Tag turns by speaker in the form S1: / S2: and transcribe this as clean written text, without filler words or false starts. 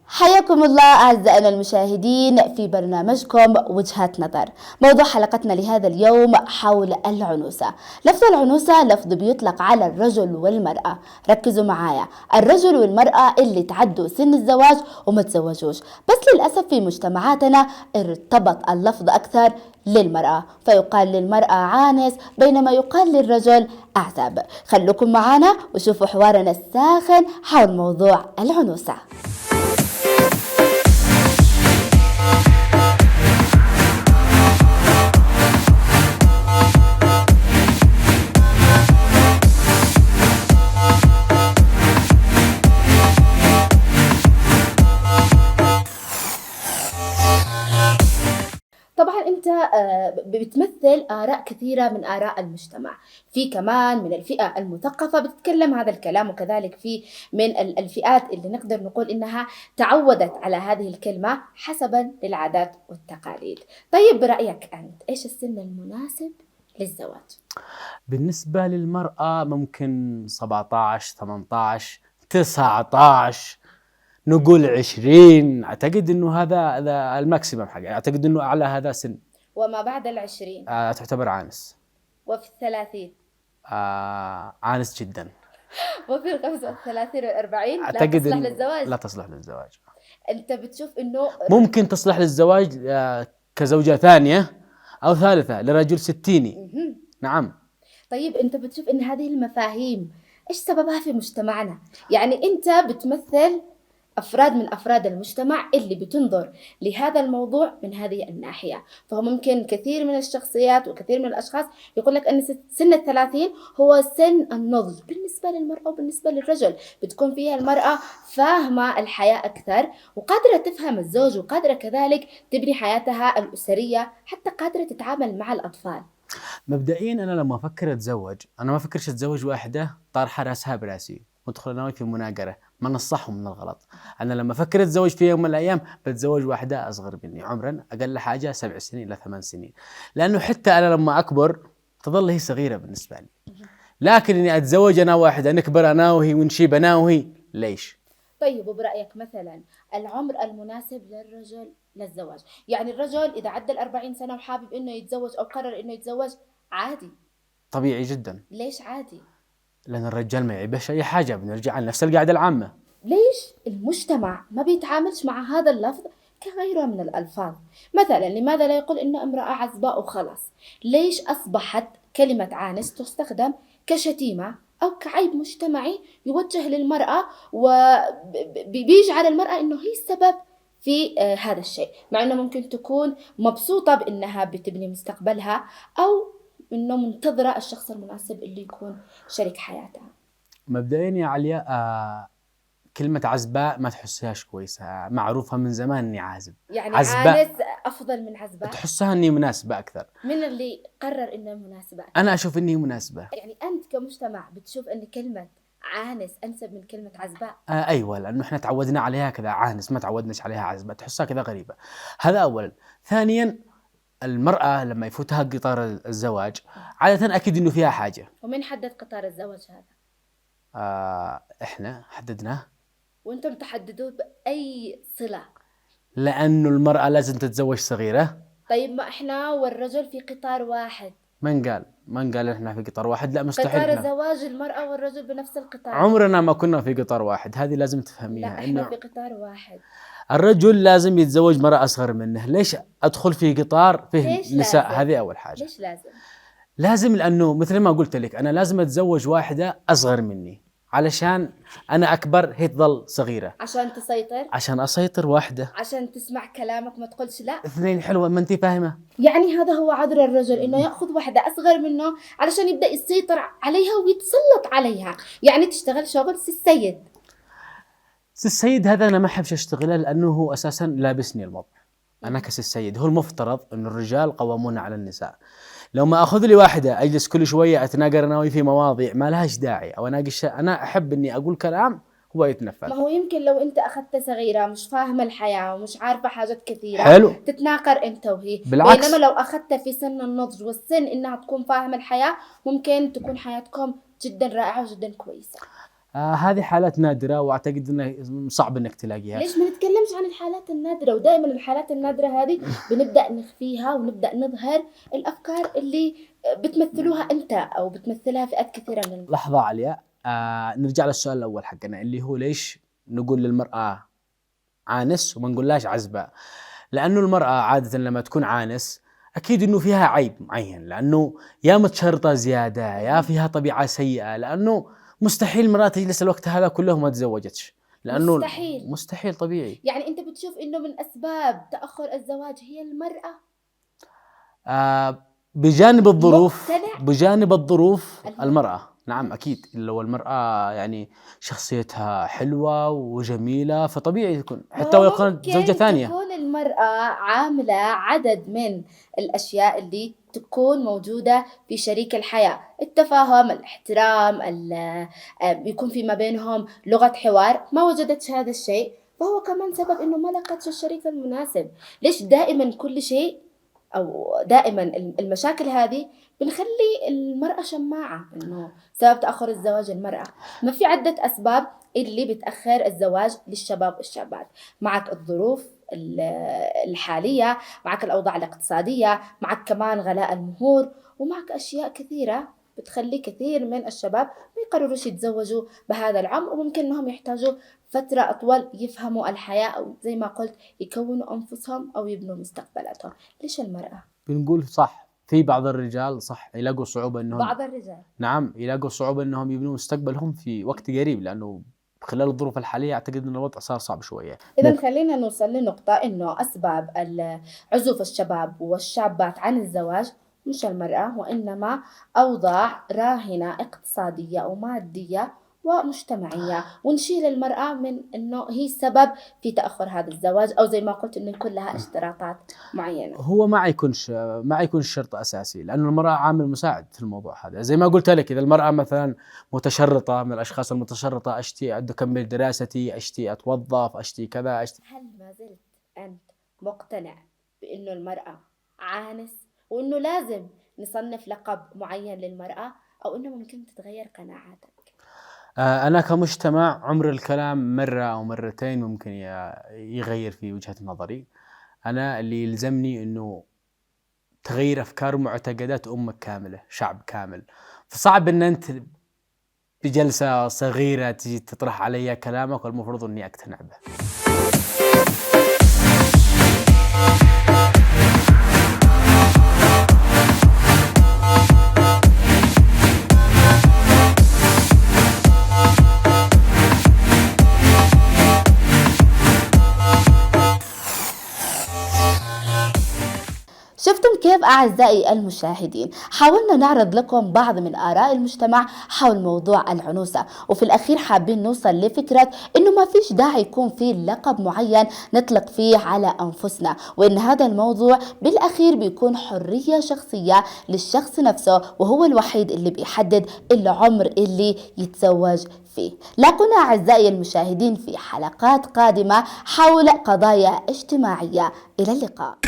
S1: حياكم الله أعزائنا المشاهدين في برنامجكم وجهات نظر. موضوع حلقتنا لهذا اليوم حول العنوسة. لفظ العنوسة لفظ بيطلق على الرجل والمرأة. ركزوا معايا، الرجل والمرأة اللي تعدوا سن الزواج وما تزوجوش، بس للأسف في مجتمعاتنا ارتبط اللفظ أكثر للمرأة، فيقال للمرأة عانس بينما يقال للرجل أعزب. خلوكم معنا وشوفوا حوارنا الساخن حول موضوع العنوسة. طبعا انت بتمثل آراء كثيرة من آراء المجتمع، في كمان من الفئة المثقفة بتتكلم هذا الكلام، وكذلك في من الفئات اللي نقدر نقول انها تعودت على هذه الكلمة حسبا للعادات والتقاليد. طيب برأيك انت ايش السن المناسب للزواج؟
S2: بالنسبة للمرأة ممكن 17 18 19 نقول 20. أعتقد أنه هذا الماكسيمم حقه، أعتقد أنه أعلى هذا سن.
S1: وما بعد 20
S2: تعتبر عانس.
S1: وفي 30
S2: عانس جدا.
S1: وفي 35 و40 لا
S2: أعتقد
S1: تصلح للزواج.
S2: لا تصلح للزواج.
S1: أنت بتشوف إنه
S2: ممكن تصلح للزواج كزوجة ثانية أو ثالثة لرجل 60. نعم.
S1: طيب أنت بتشوف إن هذه المفاهيم إيش سببها في مجتمعنا؟ يعني أنت بتمثل أفراد من أفراد المجتمع اللي بتنظر لهذا الموضوع من هذه الناحية، فهو ممكن كثير من الشخصيات وكثير من الأشخاص يقول لك أن سن 30 هو سن النضج بالنسبة للمرأة وبالنسبة للرجل. بتكون فيها المرأة فاهمة الحياة أكثر وقادرة تفهم الزوج وقادرة كذلك تبني حياتها الأسرية، حتى قادرة تتعامل مع الأطفال.
S2: مبدئيا أنا لما أفكر أتزوج أنا ما أفكرش أتزوج واحدة طارحة رأسها براسي وادخل أنا في مناقرة من الصح ومن الغلط. أنا لما أفكر أتزوج في يوم من الأيام بتزوج واحدة أصغر مني عمرا، أقل حاجة 7 سنين إلى 8 سنين، لأنه حتى أنا لما أكبر تظل هي صغيرة بالنسبة لي. لكن إني أتزوج أنا واحدة نكبر أنا وهي ونشيب أنا وهي، ليش؟
S1: طيب وبرأيك مثلا العمر المناسب للرجل للزواج، يعني الرجل إذا عدى 40 سنة وحابب إنه يتزوج أو قرر إنه يتزوج عادي؟
S2: طبيعي جدا.
S1: ليش عادي؟
S2: لأن الرجال ما يعيبش أي حاجة، بنرجع على نفس القاعدة العامة.
S1: ليش المجتمع ما بيتعاملش مع هذا اللفظ كغيره من الألفاظ؟ مثلا لماذا لا يقول إنه امرأة عزباء وخلاص؟ ليش أصبحت كلمة عانس تستخدم كشتيمة أو كعيب مجتمعي يوجه للمرأة وبيجعل المرأة إنه هي السبب في هذا الشيء، مع إنه ممكن تكون مبسوطة بإنها بتبني مستقبلها أو إنه منتظرة الشخص المناسب اللي يكون شريك حياتها.
S2: مبدئيا يا عليا كلمة عزباء ما تحسهاش كويسة، معروفة من زمان إني عازب.
S1: يعني
S2: عزباء
S1: عانس أفضل من عزباء؟
S2: تحسها إني مناسبة أكثر.
S1: من اللي قرر إنه مناسبة أكثر؟
S2: أنا أشوف إني مناسبة.
S1: يعني أنت كمجتمع بتشوف إن كلمة عانس أنسب من كلمة عزباء؟
S2: أيوة، لأنه إحنا تعودنا عليها كذا عانس، ما تعودناش عليها عزباء، تحسها كذا غريبة. هذا أولا. ثانيا المرأة لما يفوتها قطار الزواج عادة أكيد إنه فيها حاجة.
S1: ومن حدد قطار الزواج هذا؟
S2: إحنا حددناه.
S1: وأنتم تحددوه بأي صلة؟
S2: لأنه المرأة لازم تتزوج صغيرة.
S1: طيب ما إحنا والرجل في قطار واحد.
S2: من قال إحنا في قطار واحد؟ لا مستحيل.
S1: قطار زواج المرأة والرجل بنفس القطار.
S2: عمرنا ما كنا في قطار واحد، هذه لازم تفهميها.
S1: لا إحنا في قطار واحد.
S2: الرجل لازم يتزوج مرأة أصغر منه. ليش أدخل في قطار فيه نساء؟ هذه أول حاجة.
S1: ليش لازم؟
S2: لازم لأنه مثل ما قلت لك أنا لازم أتزوج واحدة أصغر مني علشان أنا أكبر هي تظل صغيرة.
S1: عشان تسيطر؟
S2: عشان أسيطر واحدة.
S1: عشان تسمع كلامك ما تقولش لا.
S2: 2 حلوة، ما أنت فاهمة.
S1: يعني هذا هو عذر الرجل إنه يأخذ واحدة أصغر منه علشان يبدأ يسيطر عليها ويتسلط عليها، يعني تشتغل شغل السيد.
S2: السيد هذا أنا ما أحبش أشتغله لأنه هو أساساً لابسني الموضوع. أنا كالسيد هو المفترض أن الرجال قوامون على النساء. لو ما أخذ لي واحدة أجلس كل شوية أتناقر أنا وهي في مواضيع ما لهاش داعي أو أناقش، أنا أحب إني أقول كلام هو يتنفل.
S1: ما هو يمكن لو انت اخذت صغيرة مش فاهمة الحياة ومش عارفة حاجات كثيرة
S2: حلو.
S1: تتناقر انت وهي،
S2: بالعكس.
S1: بينما لو اخذت في سن النضج والسن انها تكون فاهمة الحياة ممكن تكون حياتكم جدا رائعة وجدا كويسة.
S2: هذه حالات نادرة وأعتقد أنه صعب أنك تلاقيها.
S1: ليش ما نتكلمش عن الحالات النادرة؟ ودائما الحالات النادرة هذه بنبدأ نخفيها ونبدأ نظهر الأفكار اللي بتمثلوها أنت أو بتمثلها فئات كثيرة من
S2: لحظة عليا، نرجع للسؤال الأول حقنا اللي هو ليش نقول للمرأة عانس وما نقولهاش عزباء؟ لأنه المرأة عادة لما تكون عانس أكيد أنه فيها عيب معين، لأنه يا متشرطة زيادة يا فيها طبيعة سيئة، لأنه مستحيل المرأة تجلس الوقت هذا كله ما تزوجتش، لأنه مستحيل طبيعي.
S1: يعني أنت بتشوف أنه من أسباب تأخر الزواج هي المرأة؟
S2: بجانب الظروف المرأة، نعم أكيد. لو المرأة يعني شخصيتها حلوة وجميلة فطبيعي يكون حتى لو كانت زوجة ثانية.
S1: تكون المرأة عاملة عدد من الأشياء اللي تكون موجودة في شريك الحياة، التفاهم، الاحترام، يكون في ما بينهم لغة حوار. ما وجدتش هذا الشيء فهو كمان سبب إنه ما لقتش الشريك المناسب. ليش دائما كل شيء أو دائما المشاكل هذه بنخلي المرأة شماعة إنه سبب تأخر الزواج المرأة؟ ما في عدة أسباب اللي بتأخر الزواج للشباب والشابات. معك الظروف الحالية، معك الأوضاع الاقتصادية، معك كمان غلاء المهور، ومعك أشياء كثيرة بتخلي كثير من الشباب ما يقرروش يتزوجوا بهذا العمر، وممكن أنهم يحتاجوا فترة أطول يفهموا الحياة أو زي ما قلت يكونوا أنفسهم أو يبنوا مستقبلاتهم. ليش المرأة؟
S2: بنقول صح، في بعض الرجال صح يلاقوا صعوبة أنهم
S1: بعض الرجال
S2: نعم يلاقوا صعوبة أنهم يبنوا مستقبلهم في وقت قريب، لأنه خلال الظروف الحالية أعتقد أن الوضع صار صعب شوية.
S1: إذا خلينا نوصل لنقطة إنه أسباب عزوف الشباب والشابات عن الزواج مش المرأة، وإنما أوضاع راهنة اقتصادية ومادية ومجتمعية، ونشيل المرأة من إنه هي السبب في تأخر هذا الزواج، أو زي ما قلت إنه يكون لها اشتراطات معينة.
S2: هو ما يكون شرط أساسي، لأنه المرأة عامل مساعد في الموضوع هذا. زي ما قلت لك، إذا المرأة مثلا متشرطة، من الأشخاص المتشرطة، أشتي أكمل دراستي، أشتي أتوظف، أشتي كذا،
S1: هل ما زلت أنت مقتنع بإنه المرأة عانس وإنه لازم نصنف لقب معين للمرأة، أو إنه ممكن تتغير قناعاتك؟
S2: أنا كمجتمع عمر الكلام مرة أو مرتين ممكن يغير في وجهة نظري. أنا اللي يلزمني إنه تغير أفكار ومعتقدات أمة كاملة، شعب كامل. فصعب إن أنت بجلسة صغيرة تجي تطرح علي كلامك والمفروض إني أقتنع به.
S1: شفتم كيف أعزائي المشاهدين؟ حاولنا نعرض لكم بعض من آراء المجتمع حول موضوع العنوسة، وفي الأخير حابين نوصل لفكرة إنه ما فيش داعي يكون فيه لقب معين نطلق فيه على أنفسنا، وإن هذا الموضوع بالأخير بيكون حرية شخصية للشخص نفسه، وهو الوحيد اللي بيحدد العمر اللي يتزوج فيه. لاقونا أعزائي المشاهدين في حلقات قادمة حول قضايا اجتماعية. إلى اللقاء.